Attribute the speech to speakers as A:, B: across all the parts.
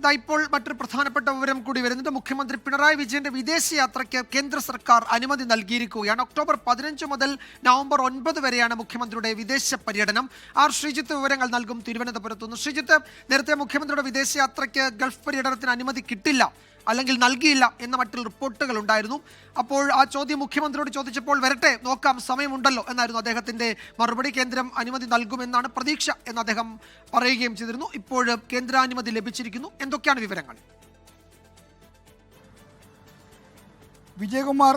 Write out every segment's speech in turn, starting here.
A: ഇപ്പോൾ മറ്റൊരു പ്രധാനപ്പെട്ട വിവരം കൂടി വരുന്നുണ്ട്. മുഖ്യമന്ത്രി പിണറായി വിജയന്റെ വിദേശയാത്രയ്ക്ക് കേന്ദ്ര സർക്കാർ അനുമതി നൽകിയിരിക്കുകയാണ്. ഒക്ടോബർ 15 മുതൽ നവംബർ 9 വരെയാണ് മുഖ്യമന്ത്രിയുടെ വിദേശ പര്യടനം. ആർ ശ്രീജിത്ത് വിവരങ്ങൾ നൽകും തിരുവനന്തപുരത്ത് നിന്ന്. ശ്രീജിത്ത്, നേരത്തെ മുഖ്യമന്ത്രിയുടെ വിദേശയാത്രയ്ക്ക് ഗൾഫ് പര്യടനത്തിന് അനുമതി കിട്ടില്ല, അല്ലെങ്കിൽ നൽകിയില്ല എന്ന മറ്റുള്ള റിപ്പോർട്ടുകൾ ഉണ്ടായിരുന്നു. അപ്പോൾ ആ ചോദ്യം മുഖ്യമന്ത്രിയോട് ചോദിച്ചപ്പോൾ വരട്ടെ, നോക്കാം, സമയമുണ്ടല്ലോ എന്നായിരുന്നു അദ്ദേഹത്തിന്റെ മറുപടി. കേന്ദ്രം അനുമതി നൽകുമെന്നാണ് പ്രതീക്ഷ എന്ന് അദ്ദേഹം പറയുകയും ചെയ്തിരുന്നു. ഇപ്പോൾ കേന്ദ്രാനുമതി ലഭിച്ചിരിക്കുന്നു. എന്തൊക്കെയാണ് വിവരങ്ങൾ?
B: വിജയകുമാർ,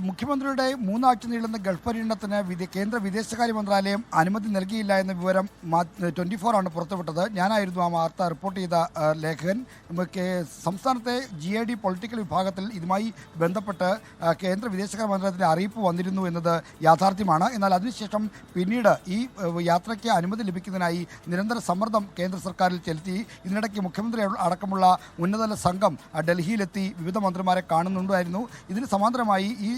B: മുഖ്യമന്ത്രിയുടെ 3 ആഴ്ച നീളുന്ന ഗൾഫ് പര്യടനത്തിന് കേന്ദ്ര വിദേശകാര്യ മന്ത്രാലയം അനുമതി നൽകിയില്ല എന്ന വിവരം 24 ആണ് പുറത്തുവിട്ടത്. ഞാനായിരുന്നു ആ വാർത്ത റിപ്പോർട്ട് ചെയ്ത ലേഖകൻ. സംസ്ഥാനത്തെ GID പൊളിറ്റിക്കൽ വിഭാഗത്തിൽ ഇതുമായി ബന്ധപ്പെട്ട് കേന്ദ്ര വിദേശകാര്യ മന്ത്രാലയത്തിൻ്റെ അറിയിപ്പ് വന്നിരുന്നു എന്നത് യാഥാർത്ഥ്യമാണ്. എന്നാൽ അതിനുശേഷം പിന്നീട് ഈ യാത്രയ്ക്ക് അനുമതി ലഭിക്കുന്നതിനായി നിരന്തര സമ്മർദ്ദം കേന്ദ്ര സർക്കാരിൽ ചെലുത്തി. ഇതിനിടയ്ക്ക് മുഖ്യമന്ത്രി അടക്കമുള്ള ഉന്നതതല സംഘം ഡൽഹിയിലെത്തി വിവിധ മന്ത്രിമാരെ കാണുന്നുണ്ടായിരുന്നു. ഇതിന് സമാന്തരമായി ഈ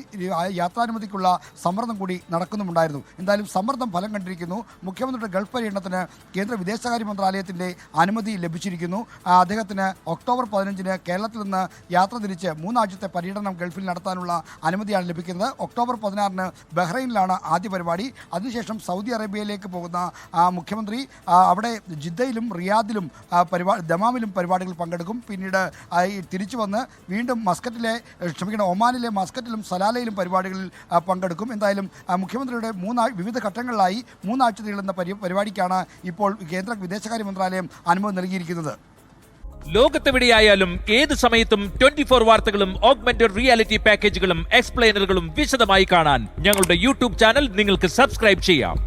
B: യാത്രാനുമതിക്കുള്ള സമ്മർദ്ദം കൂടി നടക്കുന്നുമുണ്ടായിരുന്നു. എന്തായാലും സമ്മർദ്ദം ഫലം കണ്ടിരിക്കുന്നു. മുഖ്യമന്ത്രിയുടെ ഗൾഫ് പര്യടനത്തിന് കേന്ദ്ര വിദേശകാര്യ മന്ത്രാലയത്തിൻ്റെ അനുമതി ലഭിച്ചിരിക്കുന്നു. അദ്ദേഹത്തിന് ഒക്ടോബർ 15 കേരളത്തിൽ നിന്ന് യാത്ര തിരിച്ച് 3 ആഴ്ചത്തെ പര്യടനം ഗൾഫിൽ നടത്താനുള്ള അനുമതിയാണ് ലഭിക്കുന്നത്. ഒക്ടോബർ 16 ബഹ്റൈനിലാണ് ആദ്യ പരിപാടി. അതിനുശേഷം സൗദി അറേബ്യയിലേക്ക് പോകുന്ന മുഖ്യമന്ത്രി അവിടെ ജിദ്ദയിലും റിയാദിലും ദമാമിലും പരിപാടികൾ പങ്കെടുക്കും. പിന്നീട് തിരിച്ചു വന്ന് വീണ്ടും ഒമാനിലെ മസ്കറ്റിലും സലാലയിലും പരിപാടികളിൽ പങ്കെടുക്കും. എന്തായാലും മുഖ്യമന്ത്രിയുടെ വിവിധ ഘട്ടങ്ങളിലായി 3 ആഴ്ച നീളുന്ന പരിപാടിക്കാണ് ഇപ്പോൾ കേന്ദ്ര വിദേശകാര്യ മന്ത്രാലയം അനുമതി നൽകിയിരിക്കുന്നത്.
C: ലോകത്തെവിടെയായാലും ഏത് സമയത്തും 24 വാർത്തകളും ഓഗ്മെന്റഡ് റിയാലിറ്റി പാക്കേജുകളും എക്സ്പ്ലെയിനറുകളും വിശദമായി കാണാൻ ഞങ്ങളുടെ യൂട്യൂബ് ചാനൽ നിങ്ങൾക്ക് സബ്സ്ക്രൈബ് ചെയ്യാം.